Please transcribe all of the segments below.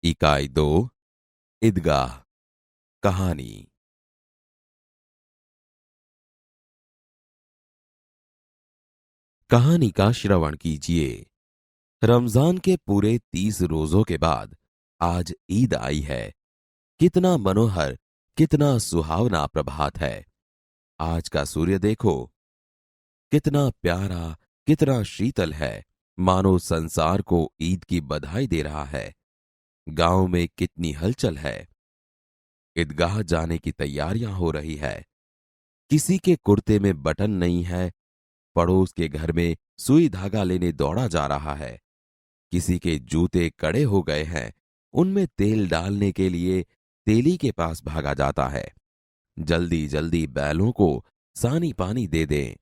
इकाई 2 ईदगाह कहानी। कहानी का श्रवण कीजिए। रमजान के पूरे 30 रोजों के बाद आज ईद आई है। कितना मनोहर, कितना सुहावना प्रभात है। आज का सूर्य देखो, कितना प्यारा, कितना शीतल है। मानो संसार को ईद की बधाई दे रहा है। गांव में कितनी हलचल है। ईदगाह जाने की तैयारियां हो रही है। किसी के कुर्ते में बटन नहीं है, पड़ोस के घर में सुई धागा लेने दौड़ा जा रहा है। किसी के जूते कड़े हो गए हैं, उनमें तेल डालने के लिए तेली के पास भागा जाता है। जल्दी जल्दी बैलों को सानी पानी दे दें।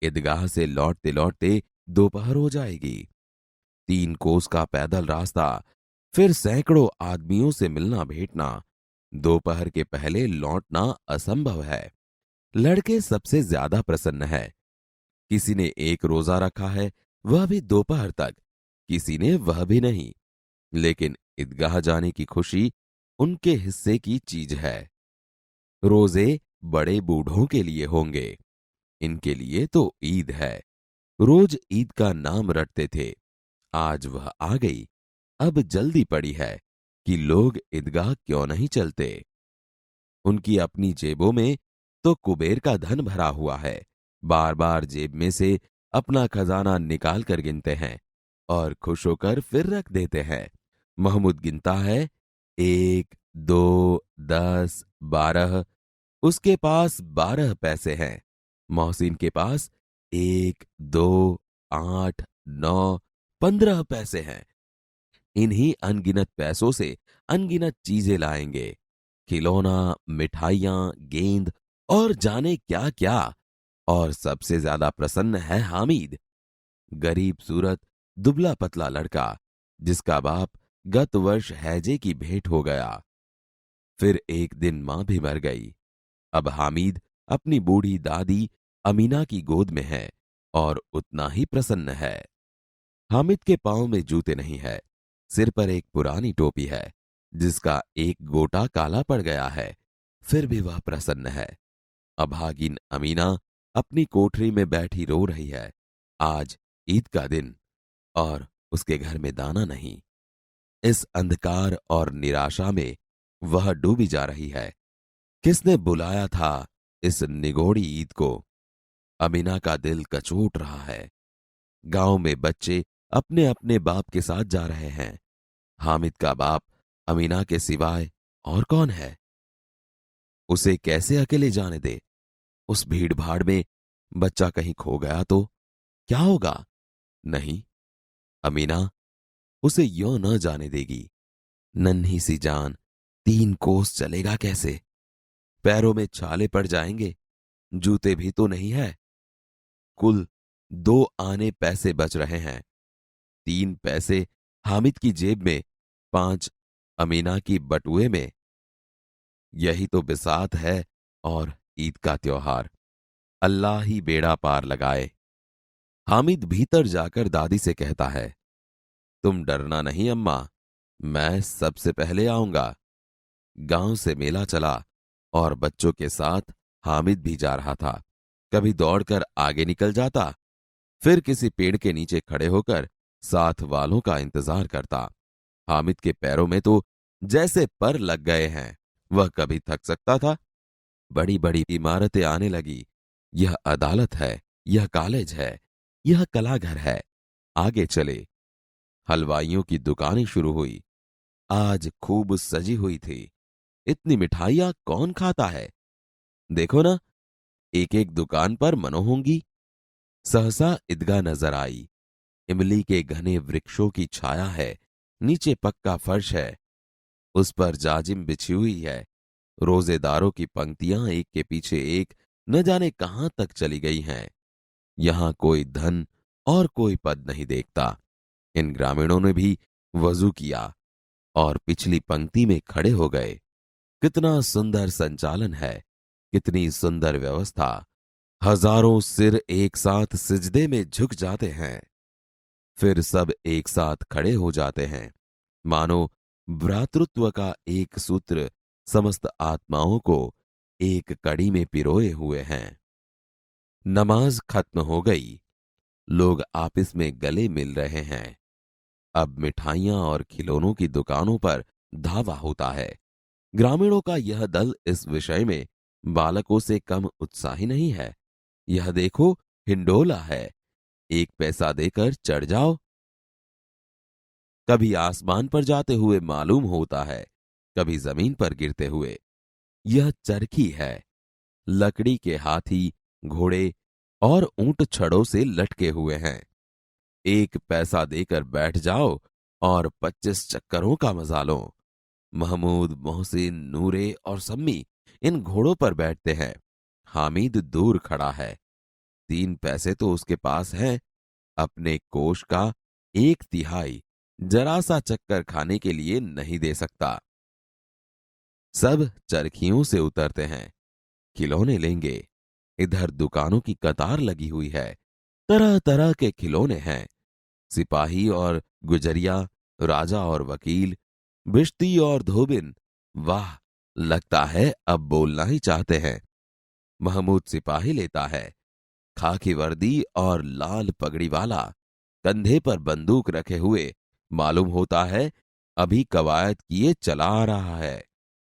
ईदगाह से लौटते लौटते दोपहर हो जाएगी। 3 कोस का पैदल रास्ता, फिर सैकड़ों आदमियों से मिलना भेंटना। दोपहर के पहले लौटना असंभव है। लड़के सबसे ज्यादा प्रसन्न है। किसी ने एक रोजा रखा है, वह भी दोपहर तक। किसी ने वह भी नहीं। लेकिन ईदगाह जाने की खुशी उनके हिस्से की चीज है। रोजे बड़े बूढ़ों के लिए होंगे, इनके लिए तो ईद है। रोज ईद का नाम रटते थे, आज वह आ गई। अब जल्दी पड़ी है कि लोग ईदगाह क्यों नहीं चलते। उनकी अपनी जेबों में तो कुबेर का धन भरा हुआ है। बार बार जेब में से अपना खजाना निकाल कर गिनते हैं और खुश होकर फिर रख देते हैं। महमूद गिनता है, 1, 2, 10, 12। उसके पास 12 पैसे हैं। मोहसिन के पास 1, 2, 8, 9, 15 पैसे हैं। इन्हीं अनगिनत पैसों से अनगिनत चीजें लाएंगे। खिलौना, मिठाइयां, गेंद और जाने क्या क्या। और सबसे ज्यादा प्रसन्न है हामिद, गरीब सूरत, दुबला पतला लड़का, जिसका बाप गत वर्ष हैजे की भेंट हो गया। फिर एक दिन मां भी मर गई। अब हामिद अपनी बूढ़ी दादी अमीना की गोद में है और उतना ही प्रसन्न है। हामिद के पांव में जूते नहीं है। सिर पर एक पुरानी टोपी है, जिसका एक गोटा काला पड़ गया है। फिर भी वह प्रसन्न है। अभागिन अमीना अपनी कोठरी में बैठी रो रही है। आज ईद का दिन और उसके घर में दाना नहीं। इस अंधकार और निराशा में वह डूबी जा रही है। किसने बुलाया था इस निगोड़ी ईद को? अमीना का दिल कचोट रहा है। गांव में बच्चे अपने अपने बाप के साथ जा रहे हैं। हामिद का बाप अमीना के सिवाय और कौन है? उसे कैसे अकेले जाने दे? उस भीड़ भाड़ में बच्चा कहीं खो गया तो क्या होगा? नहीं, अमीना उसे यों न जाने देगी। नन्ही सी जान 3 कोस चलेगा कैसे? पैरों में छाले पड़ जाएंगे। जूते भी तो नहीं है। कुल 2 आने पैसे बच रहे हैं। 3 पैसे हामिद की जेब में, 5 अमीना की बटुए में। यही तो बिसात है और ईद का त्योहार। अल्लाह ही बेड़ा पार लगाए। हामिद भीतर जाकर दादी से कहता है, तुम डरना नहीं अम्मा, मैं सबसे पहले आऊंगा। गांव से मेला चला और बच्चों के साथ हामिद भी जा रहा था। कभी दौड़कर आगे निकल जाता, फिर किसी पेड़ के नीचे खड़े होकर साथ वालों का इंतजार करता। हामिद के पैरों में तो जैसे पर लग गए हैं। वह कभी थक सकता था? बड़ी बड़ी इमारतें आने लगी। यह अदालत है, यह कॉलेज है, यह कलाघर है। आगे चले। हलवाइयों की दुकानें शुरू हुई। आज खूब सजी हुई थी। इतनी मिठाइयां कौन खाता है? देखो ना, एक एक दुकान पर मनो होंगी। सहसा ईदगाह नजर आई। इमली के घने वृक्षों की छाया है। नीचे पक्का फर्श है, उस पर जाजिम बिछी हुई है। रोजेदारों की पंक्तियां एक के पीछे एक न जाने कहां तक चली गई हैं। यहां कोई धन और कोई पद नहीं देखता। इन ग्रामीणों ने भी वजू किया और पिछली पंक्ति में खड़े हो गए। कितना सुंदर संचालन है, कितनी सुंदर व्यवस्था। हजारों सिर एक साथ सिजदे में झुक जाते हैं, फिर सब एक साथ खड़े हो जाते हैं। मानो भ्रातृत्व का एक सूत्र समस्त आत्माओं को एक कड़ी में पिरोए हुए हैं। नमाज खत्म हो गई। लोग आपस में गले मिल रहे हैं। अब मिठाइयां और खिलौनों की दुकानों पर धावा होता है। ग्रामीणों का यह दल इस विषय में बालकों से कम उत्साही नहीं है। यह देखो, हिंडोला है, 1 पैसा देकर चढ़ जाओ। कभी आसमान पर जाते हुए मालूम होता है, कभी जमीन पर गिरते हुए। यह चरखी है। लकड़ी के हाथी, घोड़े और ऊंट छड़ों से लटके हुए हैं। 1 पैसा देकर बैठ जाओ और 25 चक्करों का मजा लो। महमूद, मोहसिन, नूरे और सम्मी इन घोड़ों पर बैठते हैं। हामिद दूर खड़ा है। 3 पैसे तो उसके पास हैं। अपने कोष का 1/3 जरा सा चक्कर खाने के लिए नहीं दे सकता। सब चरखियों से उतरते हैं। खिलौने लेंगे। इधर दुकानों की कतार लगी हुई है। तरह तरह के खिलौने हैं। सिपाही और गुजरिया, राजा और वकील, बिश्ती और धोबिन। वाह, लगता है अब बोलना ही चाहते हैं। महमूद सिपाही लेता है, खाकी वर्दी और लाल पगड़ी वाला, कंधे पर बंदूक रखे हुए। मालूम होता है अभी कवायद किए चला आ रहा है।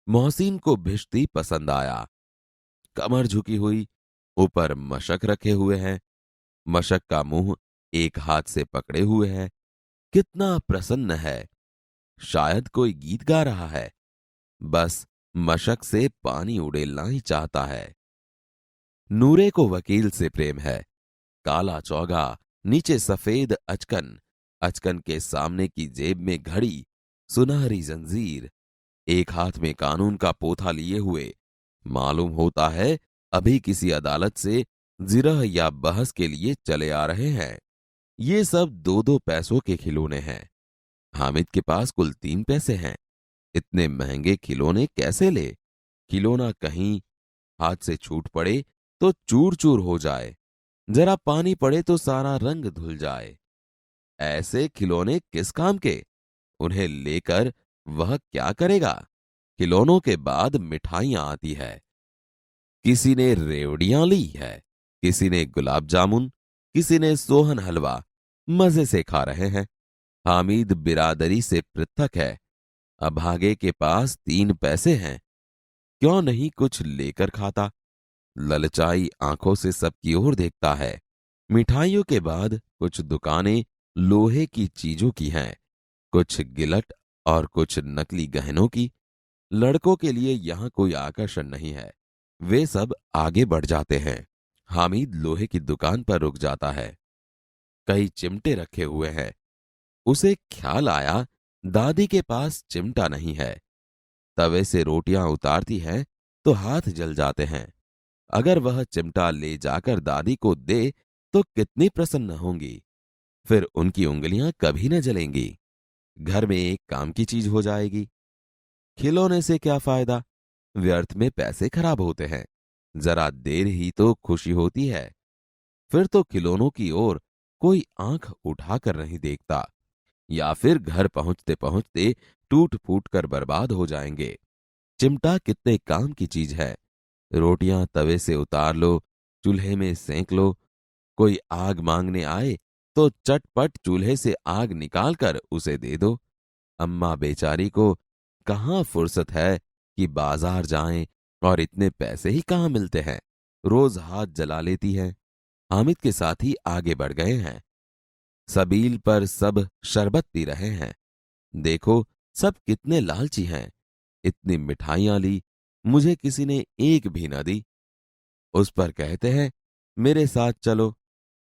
मोहसिन को भिश्ती पसंद आया। कमर झुकी हुई, ऊपर मशक रखे हुए हैं। मशक का मुंह एक हाथ से पकड़े हुए है। कितना प्रसन्न है, शायद कोई गीत गा रहा है। बस मशक से पानी उड़ेलना ही चाहता है। नूरे को वकील से प्रेम है। काला चौगा, नीचे सफेद अचकन, अचकन के सामने की जेब में घड़ी, सुनहरी जंजीर, एक हाथ में कानून का पोथा लिए हुए। मालूम होता है अभी किसी अदालत से जिरह या बहस के लिए चले आ रहे हैं। ये सब 2-2 पैसों के खिलौने हैं। हामिद के पास कुल 3 पैसे हैं। इतने महंगे खिलौने कैसे ले? खिलौना कहीं हाथ से छूट पड़े तो चूर चूर हो जाए, जरा पानी पड़े तो सारा रंग धुल जाए। ऐसे खिलौने किस काम के? उन्हें लेकर वह क्या करेगा? खिलौनों के बाद मिठाइयां आती है। किसी ने रेवड़ियां ली है, किसी ने गुलाब जामुन, किसी ने सोहन हलवा। मजे से खा रहे हैं। हामिद बिरादरी से पृथक है। अभागे के पास 3 पैसे हैं। क्यों नहीं कुछ लेकर खाता? ललचाई आंखों से सबकी ओर देखता है। मिठाइयों के बाद कुछ दुकानें लोहे की चीजों की हैं, कुछ गिलट और कुछ नकली गहनों की। लड़कों के लिए यहां कोई आकर्षण नहीं है। वे सब आगे बढ़ जाते हैं। हामिद लोहे की दुकान पर रुक जाता है। कई चिमटे रखे हुए हैं। उसे ख्याल आया दादी के पास चिमटा नहीं है। तवे से रोटियां उतारती है तो हाथ जल जाते हैं। अगर वह चिमटा ले जाकर दादी को दे तो कितनी प्रसन्न होंगी। फिर उनकी उंगलियां कभी न जलेंगी। घर में एक काम की चीज हो जाएगी। खिलौने से क्या फायदा? व्यर्थ में पैसे खराब होते हैं। जरा देर ही तो खुशी होती है। फिर तो खिलौनों की ओर कोई आंख उठाकर नहीं देखता, या फिर घर पहुंचते पहुंचते टूट फूट कर बर्बाद हो जाएंगे। चिमटा कितने काम की चीज है। रोटियां तवे से उतार लो, चूल्हे में सेंक लो। कोई आग मांगने आए तो चटपट चूल्हे से आग निकालकर उसे दे दो। अम्मा बेचारी को कहाँ फुर्सत है कि बाजार जाएं, और इतने पैसे ही कहाँ मिलते हैं। रोज हाथ जला लेती है। हामिद के साथी आगे बढ़ गए हैं। सबील पर सब शरबत पी रहे हैं। देखो, सब कितने लालची हैं। इतनी मिठाइयां ली, मुझे किसी ने एक भी न दी। उस पर कहते हैं, मेरे साथ चलो,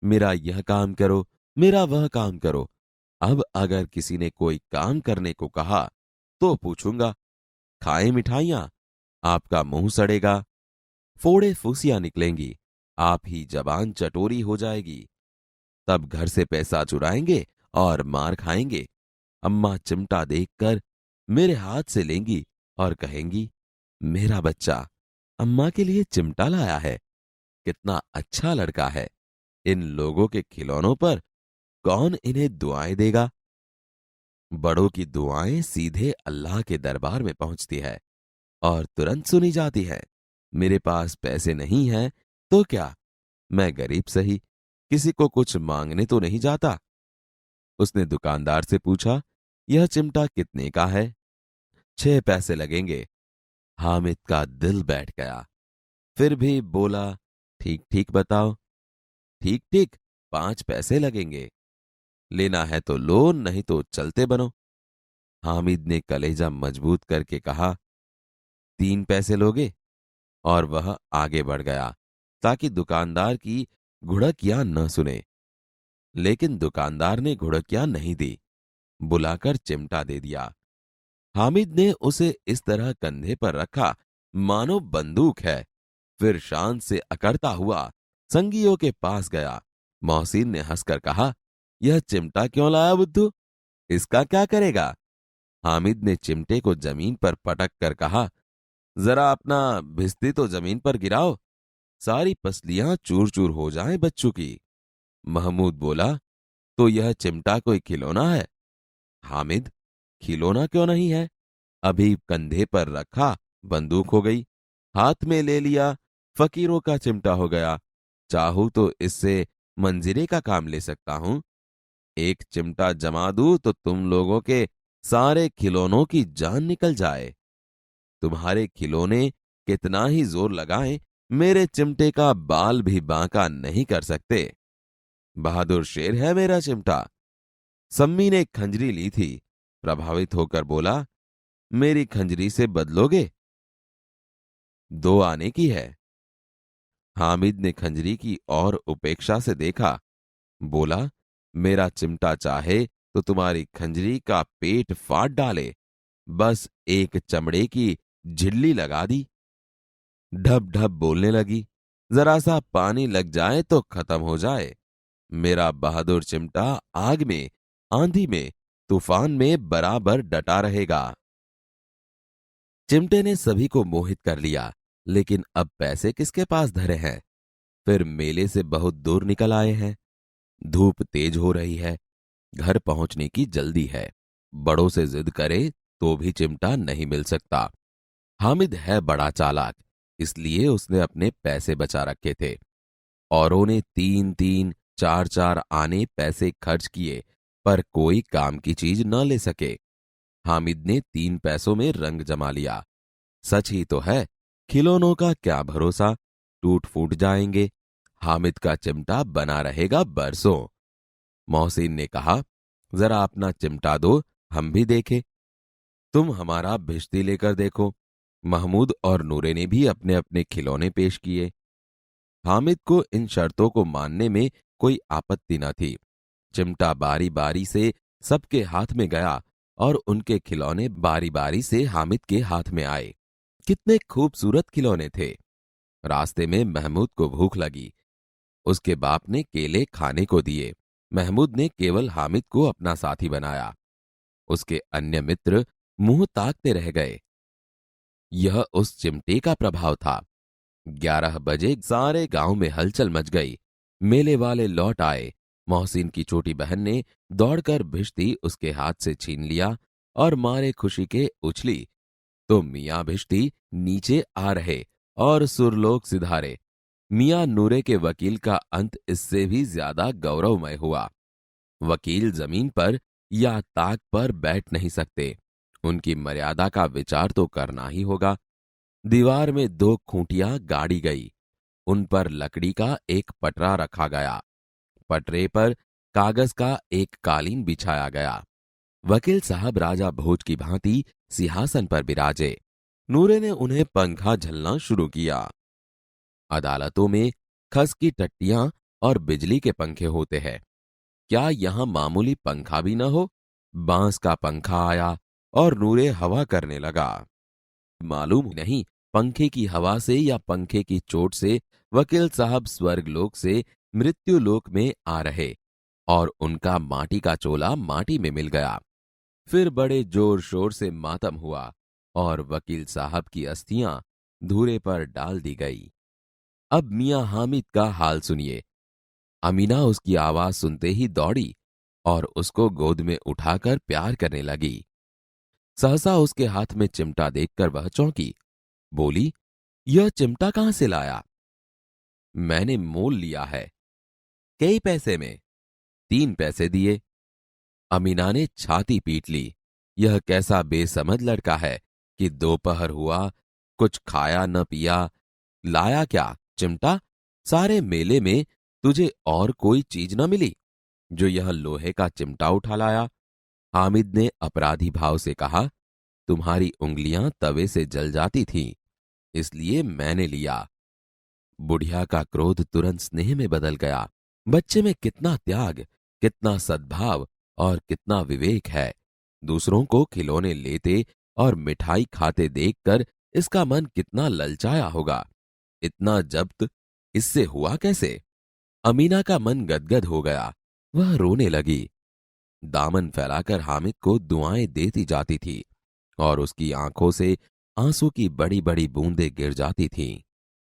मेरा यह काम करो, मेरा वह काम करो। अब अगर किसी ने कोई काम करने को कहा तो पूछूंगा, खाएं मिठाइयां? आपका मुंह सड़ेगा, फोड़े फूसियां निकलेंगी, आप ही जबान चटोरी हो जाएगी। तब घर से पैसा चुराएंगे और मार खाएंगे। अम्मा चिमटा देखकर मेरे हाथ से लेंगी और कहेंगी, मेरा बच्चा अम्मा के लिए चिमटा लाया है, कितना अच्छा लड़का है। इन लोगों के खिलौनों पर कौन इन्हें दुआएं देगा? बड़ों की दुआएं सीधे अल्लाह के दरबार में पहुंचती है और तुरंत सुनी जाती है। मेरे पास पैसे नहीं हैं तो क्या, मैं गरीब सही, किसी को कुछ मांगने तो नहीं जाता। उसने दुकानदार से पूछा, यह चिमटा कितने का है? 6 पैसे लगेंगे। हामिद का दिल बैठ गया। फिर भी बोला, ठीक ठीक बताओ। ठीक ठीक, 5 पैसे लगेंगे। लेना है तो लो, नहीं तो चलते बनो। हामिद ने कलेजा मजबूत करके कहा, 3 पैसे लोगे? और वह आगे बढ़ गया ताकि दुकानदार की घुड़कियां न सुने। लेकिन दुकानदार ने घुड़कियां नहीं दी, बुलाकर चिमटा दे दिया। हामिद ने उसे इस तरह कंधे पर रखा मानो बंदूक है। फिर शान से अकड़ता हुआ संगियों के पास गया। मोहसिन ने हंसकर कहा, यह चिमटा क्यों लाया बुद्धू? इसका क्या करेगा? हामिद ने चिमटे को जमीन पर पटक कर कहा, जरा अपना भिस्ती तो जमीन पर गिराओ, सारी पसलियां चूर चूर हो जाएं बच्चों की। महमूद बोला, तो यह चिमटा कोई खिलौना है? हामिद, खिलौना क्यों नहीं है? अभी कंधे पर रखा बंदूक हो गई, हाथ में ले लिया फकीरों का चिमटा हो गया। चाहूं तो इससे मंजीरे का काम ले सकता हूं। एक चिमटा जमा दूं तो तुम लोगों के सारे खिलौनों की जान निकल जाए। तुम्हारे खिलौने कितना ही जोर लगाएं, मेरे चिमटे का बाल भी बांका नहीं कर सकते। बहादुर शेर है मेरा चिमटा। सम्मी ने खंजरी ली थी, प्रभावित होकर बोला, मेरी खंजरी से बदलोगे? 2 आने की है। हामिद ने खंजरी की और उपेक्षा से देखा, बोला, मेरा चिमटा चाहे तो तुम्हारी खंजरी का पेट फाड़ डाले, बस एक चमड़े की झिल्ली लगा दी। ढब ढब बोलने लगी, जरा सा पानी लग जाए तो खत्म हो जाए। मेरा बहादुर चिमटा आग में, आंधी में, तूफान में बराबर डटा रहेगा। चिमटे ने सभी को मोहित कर लिया, लेकिन अब पैसे किसके पास धरे हैं? फिर मेले से बहुत दूर निकल आए हैं। धूप तेज हो रही है, घर पहुंचने की जल्दी है। बड़ों से जिद करे तो भी चिमटा नहीं मिल सकता। हामिद है बड़ा चालाक, इसलिए उसने अपने पैसे बचा रखे थे। औरों ने 3-3, 4-4 आने पैसे खर्च किए, पर कोई काम की चीज न ले सके। हामिद ने 3 पैसों में रंग जमा लिया। सच ही तो है, खिलौनों का क्या भरोसा, टूट फूट जाएंगे। हामिद का चिमटा बना रहेगा बरसों। मोहसिन ने कहा, जरा अपना चिमटा दो, हम भी देखें। तुम हमारा भिश्ती लेकर देखो। महमूद और नूरे ने भी अपने अपने खिलौने पेश किए। हामिद को इन शर्तों को मानने में कोई आपत्ति न थी। चिमटा बारी बारी से सबके हाथ में गया और उनके खिलौने बारी बारी से हामिद के हाथ में आए। कितने खूबसूरत खिलौने थे। रास्ते में महमूद को भूख लगी। उसके बाप ने केले खाने को दिए। महमूद ने केवल हामिद को अपना साथी बनाया। उसके अन्य मित्र मुंह ताकते रह गए। यह उस चिमटे का प्रभाव था। 11 बजे सारे गांव में हलचल मच गई। मेले वाले लौट आए। मोहसिन की छोटी बहन ने दौड़कर भिश्ती उसके हाथ से छीन लिया और मारे खुशी के उछली तो मियाँ भिश्ती नीचे आ रहे और सुरलोक सिधारे। मियाँ नूरे के वकील का अंत इससे भी ज्यादा गौरवमय हुआ। वकील जमीन पर या ताक पर बैठ नहीं सकते, उनकी मर्यादा का विचार तो करना ही होगा। दीवार में 2 खूंटियां गाड़ी गई, उन पर लकड़ी का एक पटरा रखा गया। पटरे पर कागज का एक कालीन बिछाया गया। वकील साहब राजा भोज की भांति सिंहासन पर बिराजे। नूरे ने उन्हें पंखा झलना शुरू किया। अदालतों में खस की टट्टियां और बिजली के पंखे होते हैं, क्या यहां मामूली पंखा भी न हो? बांस का पंखा आया और नूरे हवा करने लगा। मालूम नहीं पंखे की हवा से या पंखे की चोट से वकील साहब स्वर्गलोक से मृत्युलोक में आ रहे और उनका माटी का चोला माटी में मिल गया। फिर बड़े जोर शोर से मातम हुआ और वकील साहब की अस्थियां धूरे पर डाल दी गई। अब मियां हामिद का हाल सुनिए। अमीना उसकी आवाज सुनते ही दौड़ी और उसको गोद में उठाकर प्यार करने लगी। सहसा उसके हाथ में चिमटा देखकर वह चौंकी। बोली, यह चिमटा कहां से लाया? मैंने मोल लिया है। कई पैसे में? 3 पैसे दिए। अमीना ने छाती पीट ली। यह कैसा बेसमझ लड़का है कि दोपहर हुआ, कुछ खाया न पिया, लाया क्या चिमटा? सारे मेले में तुझे और कोई चीज न मिली जो यह लोहे का चिमटा उठा लाया? हामिद ने अपराधी भाव से कहा, तुम्हारी उंगलियां तवे से जल जाती थीं, इसलिए मैंने लिया। बुढ़िया का क्रोध तुरंत स्नेह में बदल गया। बच्चे में कितना त्याग, कितना सद्भाव और कितना विवेक है। दूसरों को खिलौने लेते और मिठाई खाते देखकर इसका मन कितना ललचाया होगा। इतना जब्त इससे हुआ कैसे? अमीना का मन गदगद हो गया। वह रोने लगी। दामन फैलाकर हामिद को दुआएं देती जाती थी और उसकी आंखों से आंसू की बड़ी बड़ी बूंदें गिर जाती थीं।